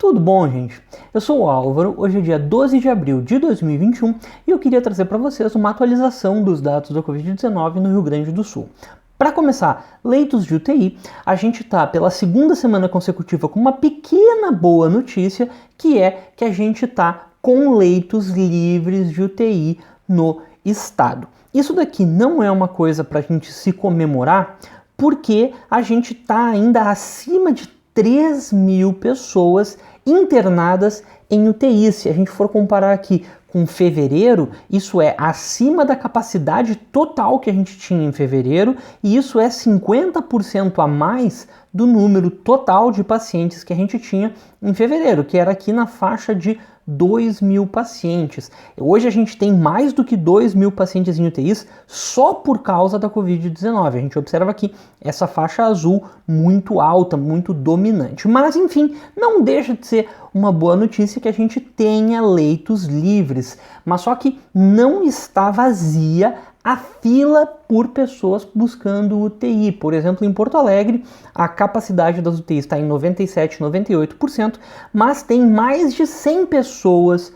Tudo bom, gente? Eu sou o Álvaro, hoje é dia 12 de abril de 2021 e eu queria trazer para vocês uma atualização dos dados da Covid-19 no Rio Grande do Sul. Para começar, leitos de UTI, a gente está pela segunda semana consecutiva com uma pequena boa notícia, que é que a gente está com leitos livres de UTI no estado. Isso daqui não é uma coisa para a gente se comemorar, porque a gente está ainda acima de 3.000 pessoas internadas em UTI. Se a gente for comparar aqui com fevereiro, isso é acima da capacidade total que a gente tinha em fevereiro, e isso é 50% a mais do número total de pacientes que a gente tinha em fevereiro, que era aqui na faixa de 2.000 pacientes. Hoje a gente tem mais do que 2.000 pacientes em UTIs só por causa da Covid-19. A gente observa aqui essa faixa azul muito alta, muito dominante. Mas enfim, não deixa de ser uma boa notícia que a gente tenha leitos livres, mas só que não está vazia a fila por pessoas buscando UTI. Por exemplo, em Porto Alegre, a capacidade das UTIs está em 97%, 98%, mas tem mais de 100 pessoas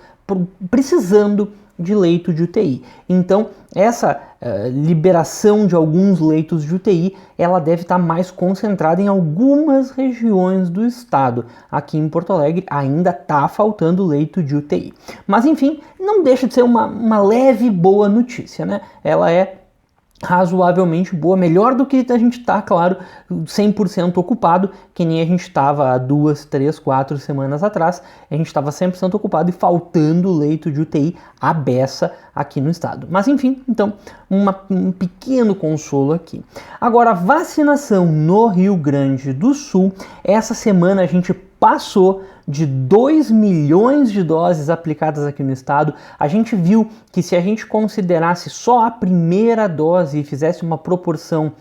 precisando de leito de UTI. Então, essa liberação de alguns leitos de UTI, ela deve estar mais concentrada em algumas regiões do estado. Aqui em Porto Alegre ainda está faltando leito de UTI. Mas enfim, não deixa de ser uma leve boa notícia, né? Ela é razoavelmente boa, melhor do que a gente tá, claro, 100% ocupado, que nem a gente estava há 2, 3, 4 semanas atrás. A gente estava 100% ocupado e faltando leito de UTI à beça aqui no estado. Mas enfim, então, um pequeno consolo aqui. Agora, vacinação no Rio Grande do Sul, essa semana a gente passou de 2 milhões de doses aplicadas aqui no estado. A gente viu que se a gente considerasse só a primeira dose e fizesse uma proporção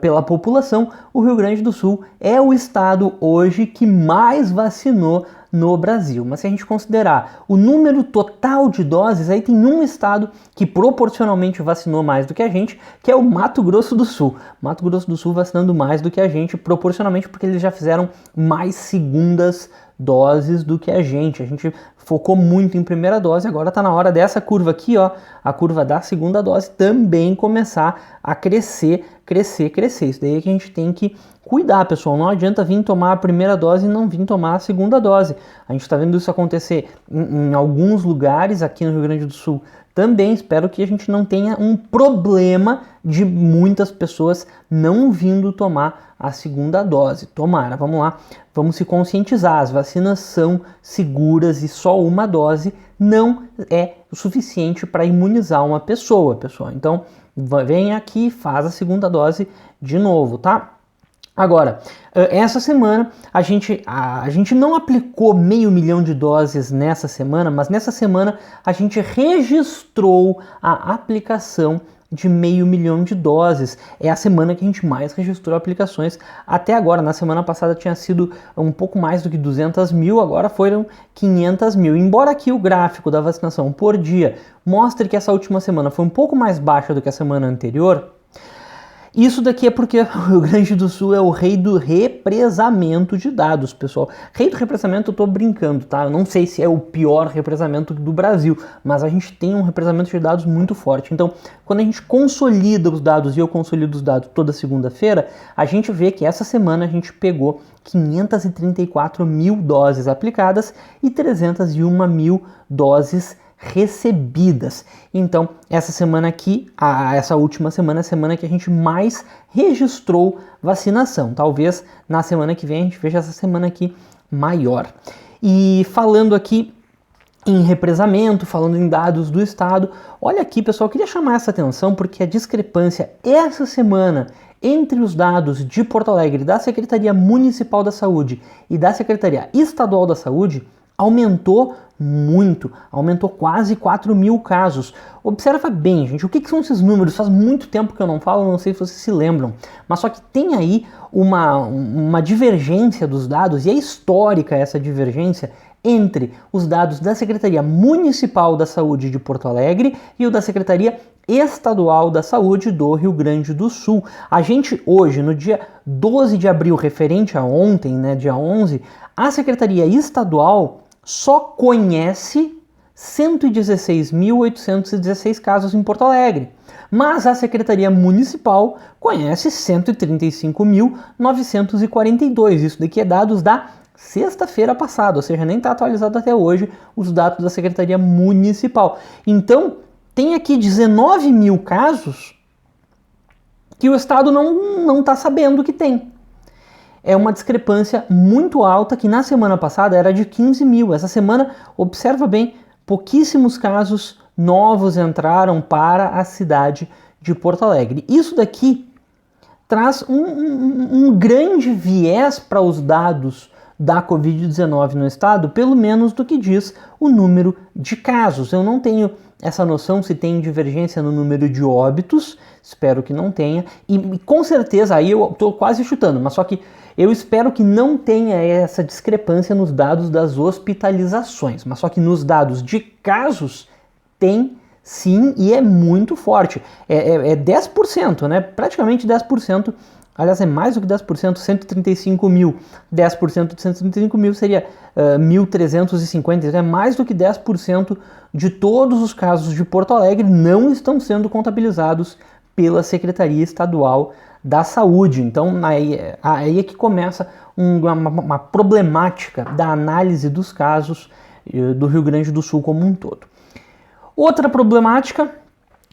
pela população, o Rio Grande do Sul é o estado hoje que mais vacinou no Brasil. Mas se a gente considerar o número total de doses, aí tem um estado que proporcionalmente vacinou mais do que a gente, que é o Mato Grosso do Sul. Mato Grosso do Sul vacinando mais do que a gente, proporcionalmente, porque eles já fizeram mais segundas doses do que a gente. A gente focou muito em primeira dose, agora está na hora dessa curva aqui, ó, a curva da segunda dose também começar a crescer. Isso daí é que a gente tem que cuidar, pessoal. Não adianta vir tomar a primeira dose e não vir tomar a segunda dose. A gente está vendo isso acontecer em alguns lugares aqui no Rio Grande do Sul também. Espero que a gente não tenha um problema de muitas pessoas não vindo tomar a segunda dose. Tomara, vamos lá, vamos se conscientizar. As vacinas são seguras e só uma dose não é o suficiente para imunizar uma pessoa, pessoal. Então, vem aqui e faz a segunda dose de novo, tá? Agora, essa semana a gente não aplicou 500 mil de doses nessa semana, mas nessa semana a gente registrou a aplicação de 500 mil de doses. É a semana que a gente mais registrou aplicações até agora. Na semana passada tinha sido um pouco mais do que 200 mil, agora foram 500 mil. Embora aqui o gráfico da vacinação por dia mostre que essa última semana foi um pouco mais baixa do que a semana anterior, isso daqui é porque o Rio Grande do Sul é o rei do represamento de dados, pessoal. Rei do represamento eu tô brincando, tá? Eu não sei se é o pior represamento do Brasil, mas a gente tem um represamento de dados muito forte. Então, quando a gente consolida os dados, e eu consolido os dados toda segunda-feira, a gente vê que essa semana a gente pegou 534 mil doses aplicadas e 301 mil doses recebidas. Então, essa semana aqui, essa última semana, é a semana que a gente mais registrou vacinação. Talvez na semana que vem a gente veja essa semana aqui maior. E falando aqui em represamento, falando em dados do estado, olha aqui, pessoal, eu queria chamar essa atenção porque a discrepância essa semana entre os dados de Porto Alegre, da Secretaria Municipal da Saúde e da Secretaria Estadual da Saúde aumentou muito, aumentou quase 4.000 casos. Observa bem, gente, o que são esses números? Faz muito tempo que eu não falo, não sei se vocês se lembram, mas só que tem aí uma divergência dos dados, e é histórica essa divergência entre os dados da Secretaria Municipal da Saúde de Porto Alegre e o da Secretaria Estadual da Saúde do Rio Grande do Sul. A gente hoje, no dia 12 de abril, referente a ontem, né, dia 11, a Secretaria Estadual só conhece 116.816 casos em Porto Alegre, mas a Secretaria Municipal conhece 135.942. Isso daqui é dados da sexta-feira passada, ou seja, nem está atualizado até hoje os dados da Secretaria Municipal. Então, tem aqui 19 mil casos que o Estado não está sabendo que tem. É uma discrepância muito alta, que na semana passada era de 15 mil. Essa semana, observa bem, pouquíssimos casos novos entraram para a cidade de Porto Alegre. Isso daqui traz um grande viés para os dados da Covid-19 no estado, pelo menos do que diz o número de casos. Eu não tenho essa noção se tem divergência no número de óbitos, espero que não tenha, e com certeza, aí eu estou quase chutando, mas só que eu espero que não tenha essa discrepância nos dados das hospitalizações, mas só que nos dados de casos tem sim, e é muito forte, é 10%, né? Praticamente 10%. Aliás, é mais do que 10%, 135 mil. 10% de 135 mil seria 1.350, é mais do que 10% de todos os casos de Porto Alegre não estão sendo contabilizados pela Secretaria Estadual da Saúde. Então, aí é que começa uma problemática da análise dos casos do Rio Grande do Sul como um todo. Outra problemática,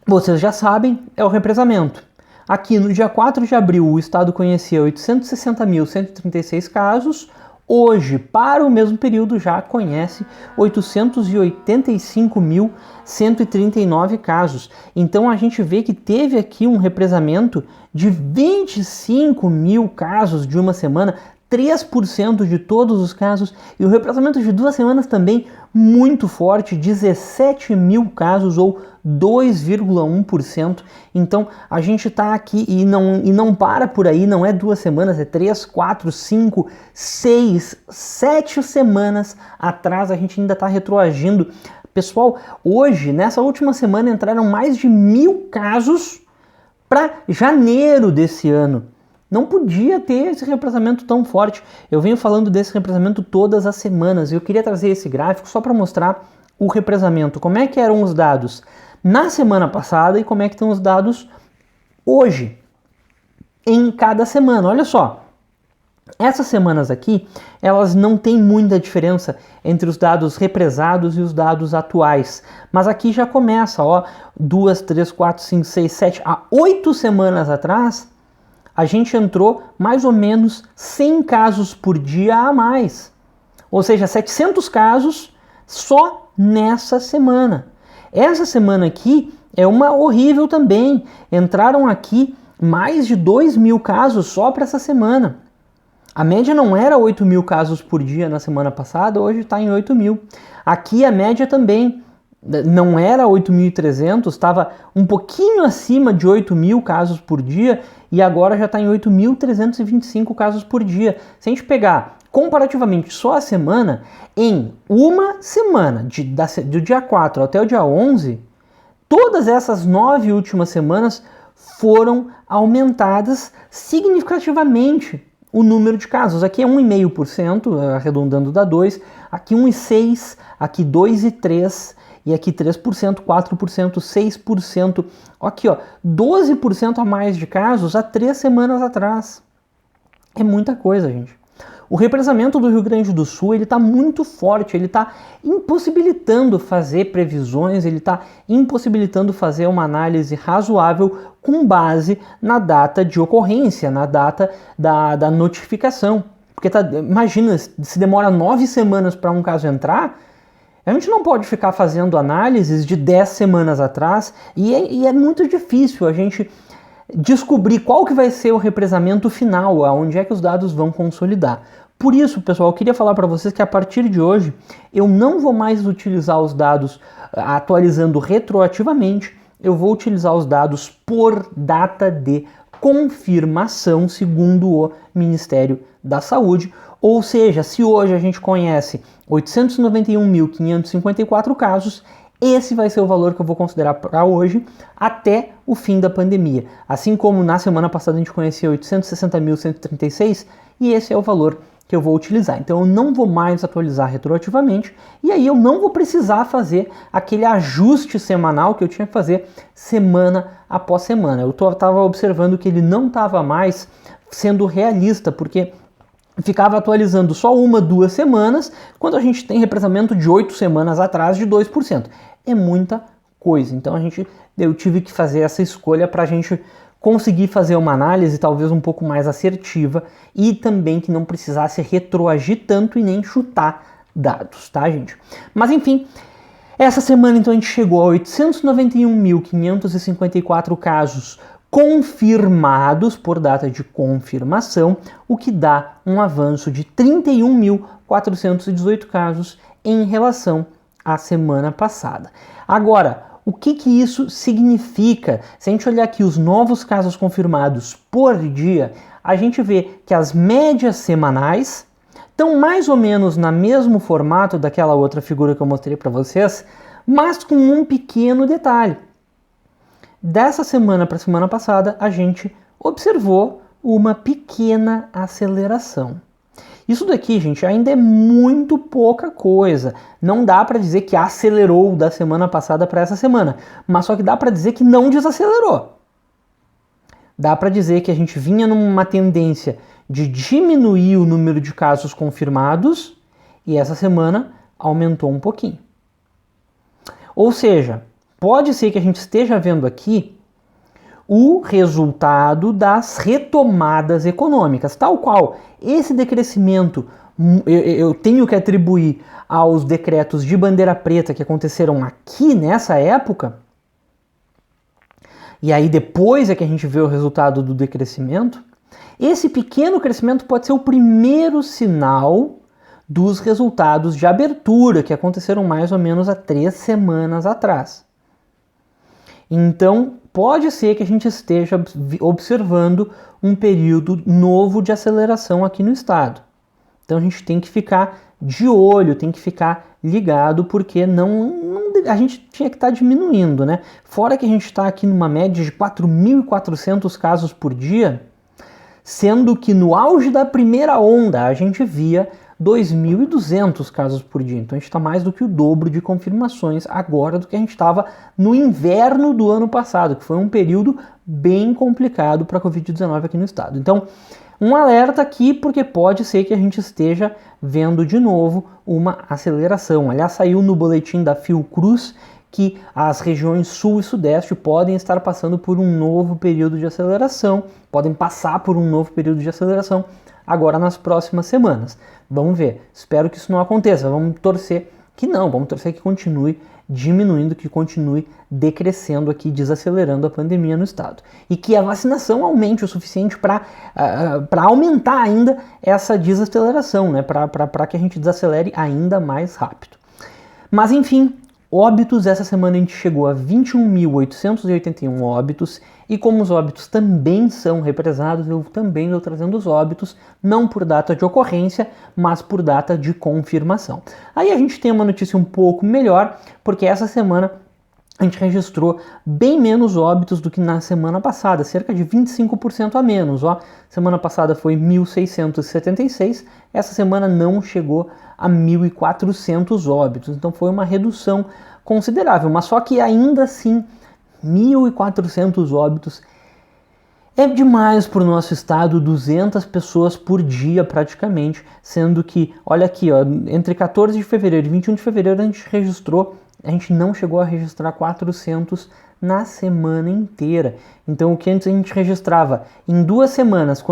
vocês já sabem, é o represamento. Aqui no dia 4 de abril o estado conhecia 860.136 casos, hoje para o mesmo período já conhece 885.139 casos. Então a gente vê que teve aqui um represamento de 25 mil casos de uma semana, 3% de todos os casos, e o represamento de 2 semanas também muito forte, 17 mil casos ou 2,1%. Então a gente está aqui e não para por aí, não é 2 semanas, é 3, 4, 5, 6, 7 semanas atrás, a gente ainda está retroagindo. Pessoal, hoje, nessa última semana, entraram mais de 1.000 casos para janeiro desse ano. Não podia ter esse represamento tão forte. Eu venho falando desse represamento todas as semanas e eu queria trazer esse gráfico só para mostrar o represamento, como é que eram os dados na semana passada e como é que estão os dados hoje, em cada semana. Olha só, essas semanas aqui, elas não têm muita diferença entre os dados represados e os dados atuais. Mas aqui já começa, ó, 2, 3, 4, 5, 6, 7, há 8 semanas atrás, a gente entrou mais ou menos 100 casos por dia a mais. Ou seja, 700 casos só nessa semana. Essa semana aqui é uma horrível também. Entraram aqui mais de 2.000 casos só para essa semana. A média não era 8.000 casos por dia na semana passada, hoje está em 8.000. Aqui a média também não era 8.300, estava um pouquinho acima de 8.000 casos por dia e agora já está em 8.325 casos por dia. Se a gente pegar comparativamente só a semana, em uma semana, do dia 4 até o dia 11, todas essas 9 últimas semanas foram aumentadas significativamente o número de casos. Aqui é 1,5%, arredondando dá 2%, aqui 1,6%, aqui 2,3%, e aqui 3%, 4%, 6%, aqui ó, 12% a mais de casos há 3 semanas atrás. É muita coisa, gente. O represamento do Rio Grande do Sul ele está muito forte, ele está impossibilitando fazer previsões, ele está impossibilitando fazer uma análise razoável com base na data de ocorrência, na data da notificação. Porque imagina, se demora 9 semanas para um caso entrar, a gente não pode ficar fazendo análises de 10 semanas atrás e é muito difícil a gente descobrir qual que vai ser o represamento final, aonde é que os dados vão consolidar. Por isso, pessoal, eu queria falar para vocês que a partir de hoje eu não vou mais utilizar os dados atualizando retroativamente, eu vou utilizar os dados por data de confirmação, segundo o Ministério da Saúde. Ou seja, se hoje a gente conhece 891.554 casos, esse vai ser o valor que eu vou considerar para hoje até o fim da pandemia. Assim como na semana passada a gente conhecia 860.136, e esse é o valor que eu vou utilizar. Então eu não vou mais atualizar retroativamente e aí eu não vou precisar fazer aquele ajuste semanal que eu tinha que fazer semana após semana. Eu estava observando que ele não estava mais sendo realista, porque ficava atualizando só 1, 2 semanas, quando a gente tem represamento de 8 semanas atrás de 2%. É muita coisa. Então eu tive que fazer essa escolha para a gente conseguir fazer uma análise talvez um pouco mais assertiva e também que não precisasse retroagir tanto e nem chutar dados, tá, gente? Mas enfim, essa semana então a gente chegou a 891.554 casos confirmados por data de confirmação, o que dá um avanço de 31.418 casos em relação à semana passada. Agora, o que isso significa? Se a gente olhar aqui os novos casos confirmados por dia, a gente vê que as médias semanais estão mais ou menos no mesmo formato daquela outra figura que eu mostrei para vocês, mas com um pequeno detalhe. Dessa semana para a semana passada, a gente observou uma pequena aceleração. Isso daqui, gente, ainda é muito pouca coisa. Não dá para dizer que acelerou da semana passada para essa semana, mas só que dá para dizer que não desacelerou. Dá para dizer que a gente vinha numa tendência de diminuir o número de casos confirmados e essa semana aumentou um pouquinho. Ou seja, pode ser que a gente esteja vendo aqui o resultado das retomadas econômicas, tal qual esse decrescimento eu tenho que atribuir aos decretos de bandeira preta que aconteceram aqui nessa época, e aí depois é que a gente vê o resultado do decrescimento. Esse pequeno crescimento pode ser o primeiro sinal dos resultados de abertura que aconteceram mais ou menos há 3 semanas atrás. Então, pode ser que a gente esteja observando um período novo de aceleração aqui no estado. Então, a gente tem que ficar de olho, tem que ficar ligado, porque a gente tinha que estar diminuindo, né? Fora que a gente está aqui numa média de 4.400 casos por dia, sendo que no auge da primeira onda a gente via 2.200 casos por dia. Então a gente está mais do que o dobro de confirmações agora do que a gente estava no inverno do ano passado, que foi um período bem complicado para a Covid-19 aqui no estado. Então, um alerta aqui, porque pode ser que a gente esteja vendo de novo uma aceleração. Aliás, saiu no boletim da Fiocruz que as regiões sul e sudeste podem estar passando por um novo período de aceleração, podem passar por um novo período de aceleração agora nas próximas semanas. Vamos ver, espero que isso não aconteça, vamos torcer que não, vamos torcer que continue diminuindo, que continue decrescendo aqui, desacelerando a pandemia no estado. E que a vacinação aumente o suficiente para aumentar ainda essa desaceleração, né? Para que a gente desacelere ainda mais rápido. Mas enfim, óbitos, essa semana a gente chegou a 21.881 óbitos, e como os óbitos também são represados, eu também estou trazendo os óbitos, não por data de ocorrência, mas por data de confirmação. Aí a gente tem uma notícia um pouco melhor, porque essa semana a gente registrou bem menos óbitos do que na semana passada, cerca de 25% a menos. Semana passada foi 1.676, essa semana não chegou a 1.400 óbitos, então foi uma redução considerável, mas só que ainda assim 1.400 óbitos é demais para o nosso estado, 200 pessoas por dia praticamente, sendo que, olha aqui, entre 14 de fevereiro e 21 de fevereiro a gente não chegou a registrar 400 na semana inteira. Então o que antes a gente registrava em 2 semanas,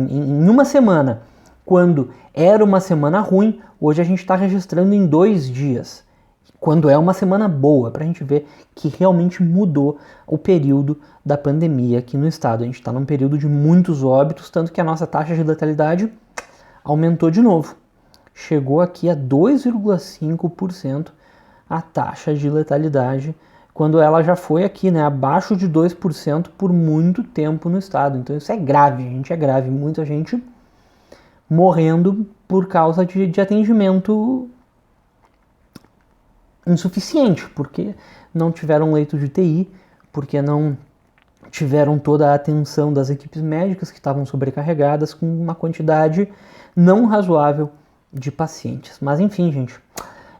em uma semana, quando era uma semana ruim, hoje a gente está registrando em 2 dias. Quando é uma semana boa, para a gente ver que realmente mudou o período da pandemia aqui no estado. A gente está num período de muitos óbitos, tanto que a nossa taxa de letalidade aumentou de novo. Chegou aqui a 2,5% a taxa de letalidade, quando ela já foi aqui, né, abaixo de 2% por muito tempo no estado. Então isso é grave, gente, é grave. Muita gente morrendo por causa de atendimento insuficiente, porque não tiveram leito de UTI, porque não tiveram toda a atenção das equipes médicas que estavam sobrecarregadas com uma quantidade não razoável de pacientes. Mas enfim, gente,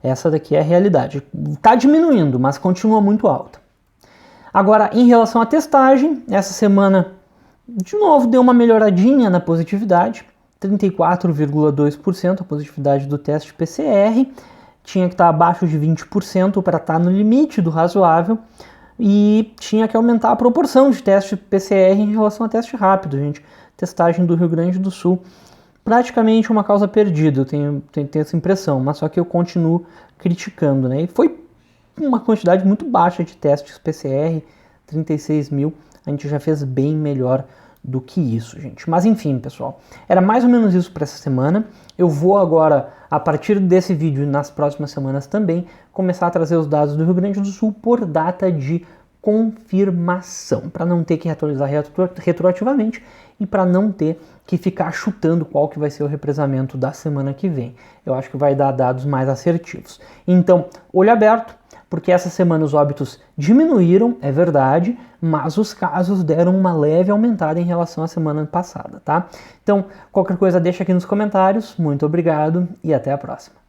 essa daqui é a realidade. Está diminuindo, mas continua muito alta. Agora, em relação à testagem, essa semana, de novo, deu uma melhoradinha na positividade, 34,2% a positividade do teste PCR, tinha que estar abaixo de 20% para estar no limite do razoável, e tinha que aumentar a proporção de teste PCR em relação a teste rápido, gente. Testagem do Rio Grande do Sul, praticamente uma causa perdida, eu tenho essa impressão, mas só que eu continuo criticando, né? E foi uma quantidade muito baixa de testes PCR, 36 mil, a gente já fez bem melhor do que isso, gente. Mas enfim, pessoal, era mais ou menos isso para essa semana. Eu vou agora, a partir desse vídeo e nas próximas semanas também, começar a trazer os dados do Rio Grande do Sul por data de confirmação, para não ter que atualizar retroativamente e para não ter que ficar chutando qual que vai ser o represamento da semana que vem. Eu acho que vai dar dados mais assertivos. Então, olho aberto, porque essa semana os óbitos diminuíram, é verdade, mas os casos deram uma leve aumentada em relação à semana passada, tá? Então, qualquer coisa deixa aqui nos comentários. Muito obrigado e até a próxima.